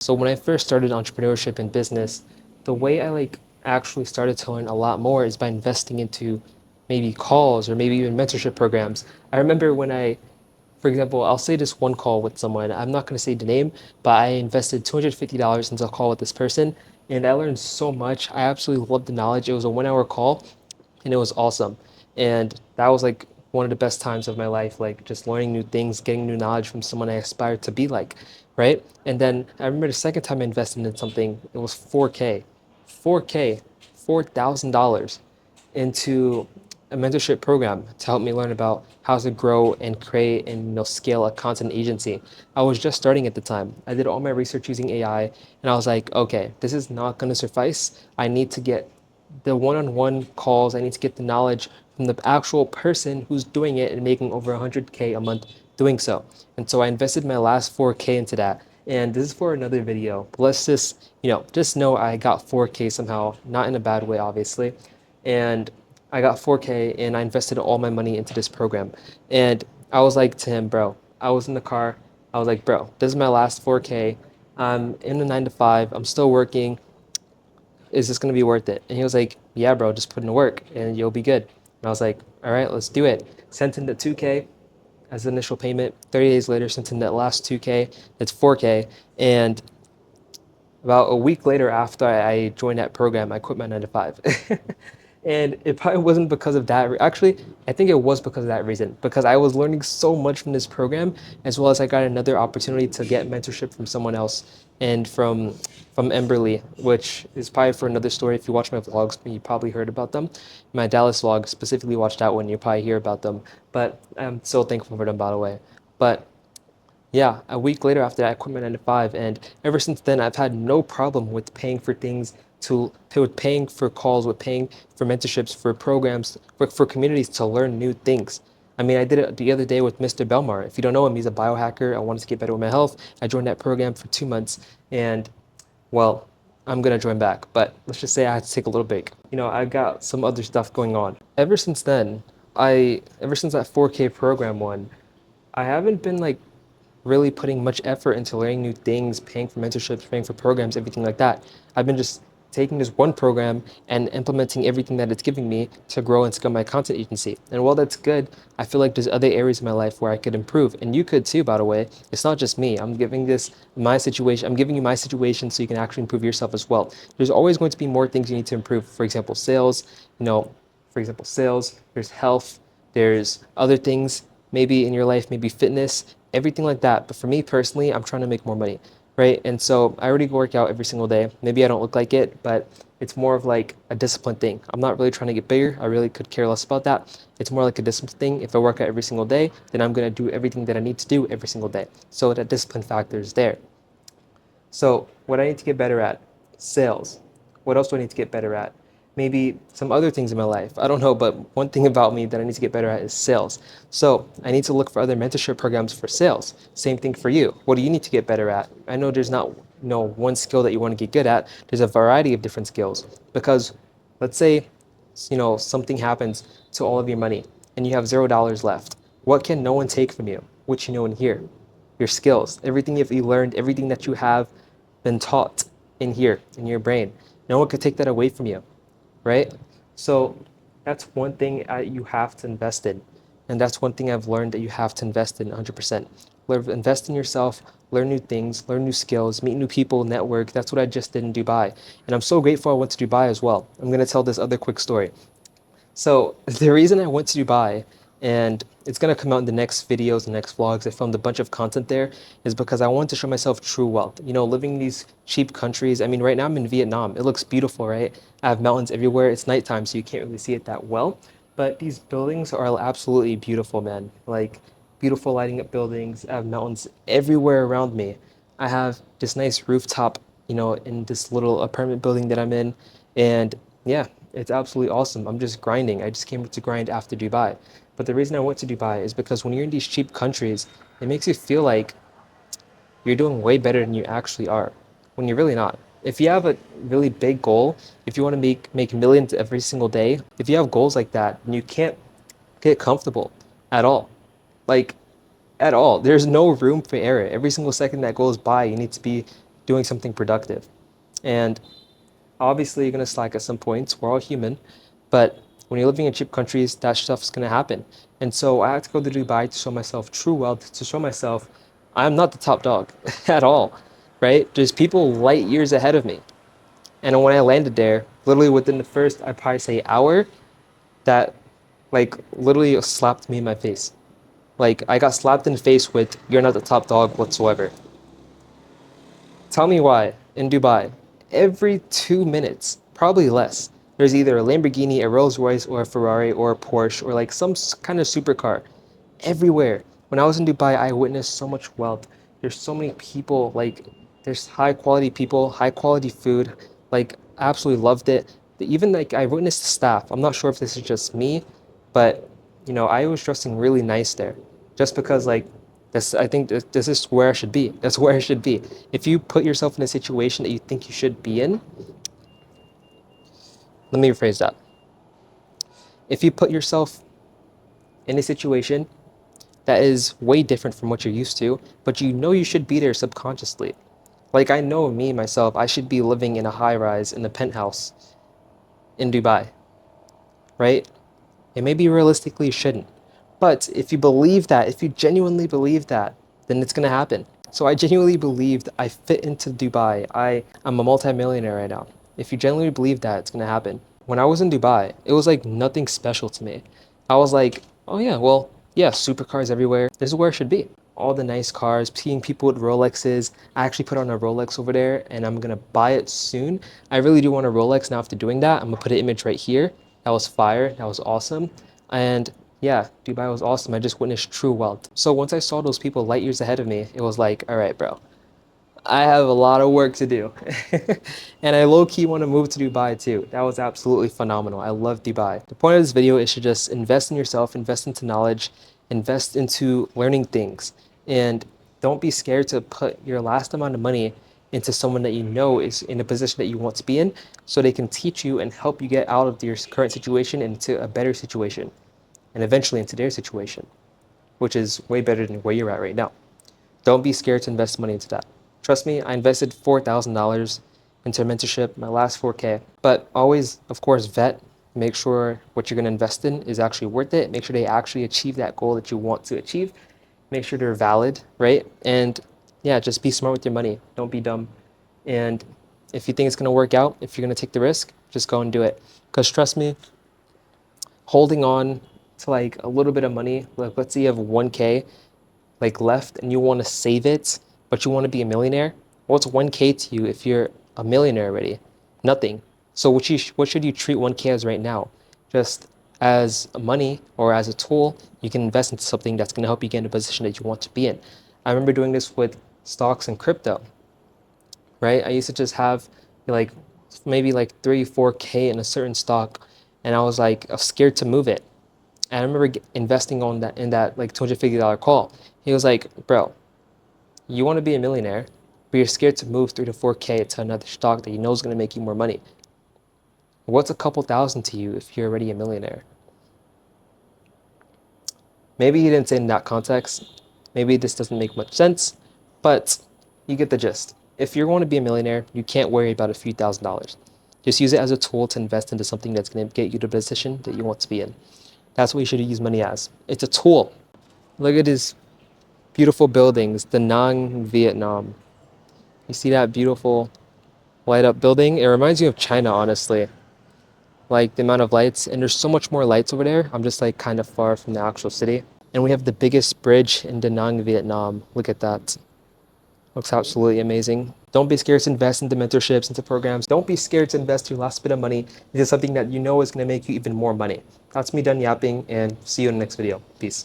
So when I first started entrepreneurship and business, the way I actually started to learn a lot more is by investing into maybe calls or maybe even mentorship programs. I remember when for example, I'll say this one call with someone. I'm not going to say the name, but I invested $250 into a call with this person, and I learned so much. I absolutely loved the knowledge. It was a 1 hour call, and it was awesome. And that was like one of the best times of my life, like just learning new things, getting new knowledge from someone I aspired to be like, right? And then I remember the second time I invested in something, it was 4K, $4,000 into a mentorship program to help me learn about how to grow and create and scale a content agency. I was just starting at the time. I did all my research using AI, and I was like, okay, this is not going to suffice. I need to get the one-on-one calls. I need to get the knowledge from the actual person who's doing it and making over 100K a month doing so. And so I invested my last 4K into that. And this is for another video. But let's just, just know I got 4K somehow, not in a bad way, obviously. And I got 4K and I invested all my money into this program. And I was like to him, bro, I was in the car. I was like, bro, this is my last 4K. I'm in the 9 to 5. I'm still working. Is this going to be worth it? And he was like, yeah, bro, just put in the work and you'll be good. And I was like, all right, let's do it. Sent in the 2K as the initial payment. 30 days later, sent in that last 2K. It's 4K. And about a week later after I joined that program, I quit my 9 to 5. And it probably wasn't because of that. Actually, I think it was because of that reason, because I was learning so much from this program, as well as I got another opportunity to get mentorship from someone else and from Emberly, which is probably for another story. If you watch my vlogs, you probably heard about them. My Dallas vlog, specifically watch that one, you probably hear about them. But I'm so thankful for them, by the way. But yeah, a week later after that, I quit my 9 to 5, and ever since then, I've had no problem with paying for things with paying for calls, with paying for mentorships, for programs, for communities to learn new things. I mean, I did it the other day with Mr. Belmar. If you don't know him, he's a biohacker. I wanted to get better with my health. I joined that program for 2 months, and well, I'm gonna join back. But let's just say I had to take a little break. I got some other stuff going on. Ever since then, ever since that 4K program one, I haven't been really putting much effort into learning new things, paying for mentorships, paying for programs, everything like that. I've been just taking this one program and implementing everything that it's giving me to grow and scale my content agency. And while that's good, I feel like there's other areas of my life where I could improve. And you could too, by the way. It's not just me. I'm giving you my situation so you can actually improve yourself as well. There's always going to be more things you need to improve. For example, sales, there's health, there's other things maybe in your life, maybe fitness, everything like that. But for me personally, I'm trying to make more money, right? And so I already work out every single day. Maybe I don't look like it, but it's more of like a discipline thing. I'm not really trying to get bigger. I really could care less about that. It's more like a discipline thing. If I work out every single day, then I'm going to do everything that I need to do every single day. So that discipline factor is there. So what I need to get better at, sales. What else do I need to get better at? Maybe some other things in my life. I don't know, but one thing about me that I need to get better at is sales. So I need to look for other mentorship programs for sales. Same thing for you. What do you need to get better at? I know there's not one skill that you want to get good at. There's a variety of different skills. Because let's say something happens to all of your money and you have $0 left. What can no one take from you? What you know in here? Your skills, everything you learned, everything that you have been taught in here, in your brain. No one could take that away from you, right? So that's one thing you have to invest in. And that's one thing I've learned that you have to invest in 100%. Invest in yourself, learn new things, learn new skills, meet new people, network. That's what I just did in Dubai. And I'm so grateful I went to Dubai as well. I'm going to tell this other quick story. So the reason I went to Dubai, and it's gonna come out in the next videos, the next vlogs, I filmed a bunch of content there, is because I wanted to show myself true wealth. Living in these cheap countries. I mean, right now I'm in Vietnam. It looks beautiful, right? I have mountains everywhere. It's nighttime, so you can't really see it that well. But these buildings are absolutely beautiful, man. Like beautiful lighting up buildings. I have mountains everywhere around me. I have this nice rooftop, in this little apartment building that I'm in. And yeah, it's absolutely awesome. I'm just grinding. I just came to grind after Dubai. But the reason I went to Dubai is because when you're in these cheap countries, it makes you feel like you're doing way better than you actually are when you're really not. If you have a really big goal, if you want to make millions every single day, if you have goals like that, then you can't get comfortable at all. Like at all. There's no room for error. Every single second that goes by, you need to be doing something productive. And obviously, you're going to slack at some points. We're all human. But when you're living in cheap countries, that stuff's going to happen. And so I had to go to Dubai to show myself true wealth, to show myself I'm not the top dog at all, right? There's people light years ahead of me. And when I landed there, literally within the first, I'd probably say hour, that like literally slapped me in my face. Like I got slapped in the face with, you're not the top dog whatsoever. Tell me why in Dubai, every 2 minutes, probably less, there's either a Lamborghini, a Rolls Royce, or a Ferrari, or a Porsche, or like some kind of supercar. Everywhere. When I was in Dubai, I witnessed so much wealth. There's so many people, like, there's high quality people, high quality food. Like, I absolutely loved it. Even like, I witnessed the staff. I'm not sure if this is just me, but I was dressing really nice there, just because like this. I think this is where I should be. That's where I should be. If you put yourself in a situation that you think you should be in, let me rephrase that. If you put yourself in a situation that is way different from what you're used to, but you know you should be there subconsciously. Like I know me myself, I should be living in a high rise in a penthouse in Dubai, right? And maybe realistically you shouldn't. But if you believe that, if you genuinely believe that, then it's gonna happen. So I genuinely believed I fit into Dubai. I'm a multimillionaire right now. If you genuinely believe that, it's gonna happen. When I was in Dubai, it was like nothing special to me. I was like, oh yeah, well, yeah, supercars everywhere. This is where I should be. All the nice cars, seeing people with Rolexes. I actually put on a Rolex over there and I'm gonna buy it soon. I really do want a Rolex now after doing that. I'm gonna put an image right here. That was fire. That was awesome. And yeah, Dubai was awesome. I just witnessed true wealth. So once I saw those people light years ahead of me, it was like, all right, bro, I have a lot of work to do. And I low key want to move to Dubai too. That was absolutely phenomenal. I love Dubai. The point of this video is to just invest in yourself, invest into knowledge, invest into learning things. And don't be scared to put your last amount of money into someone that you know is in a position that you want to be in so they can teach you and help you get out of your current situation into a better situation and eventually into their situation, which is way better than where you're at right now. Don't be scared to invest money into that. Trust me, I invested $4,000 into mentorship, my last 4K. But always, of course, vet, make sure what you're going to invest in is actually worth it. Make sure they actually achieve that goal that you want to achieve. Make sure they're valid, right? And yeah, just be smart with your money. Don't be dumb. And if you think it's going to work out, if you're going to take the risk, just go and do it. Because trust me, holding on to like a little bit of money, like let's say you have 1K like left and you want to save it, but you want to be a millionaire, what's 1K to you if you're a millionaire already? Nothing. So what should you treat 1K as right now? Just as money or as a tool, you can invest into something that's going to help you get in a position that you want to be in. I remember doing this with stocks and crypto, right? I used to just have like maybe like 3, 4K in a certain stock, and I was like scared to move it. And I remember investing on that in that like $250 call. He was like, "Bro, you want to be a millionaire, but you're scared to move 3 to 4K to another stock that you know is going to make you more money. What's a couple thousand to you if you're already a millionaire?" Maybe he didn't say in that context. Maybe this doesn't make much sense, but you get the gist. If you're going to be a millionaire, you can't worry about a few $1,000s. Just use it as a tool to invest into something that's going to get you to the position that you want to be in. That's what you should use money as. It's a tool. Look at these beautiful buildings, Da Nang, Vietnam. You see that beautiful light up building? It reminds me of China, honestly. Like the amount of lights, and there's so much more lights over there. I'm just like kind of far from the actual city. And we have the biggest bridge in Da Nang, Vietnam. Look at that. Looks absolutely amazing. Don't be scared to invest into mentorships, into programs. Don't be scared to invest your last bit of money into something that you know is going to make you even more money. That's me done yapping, and see you in the next video. Peace.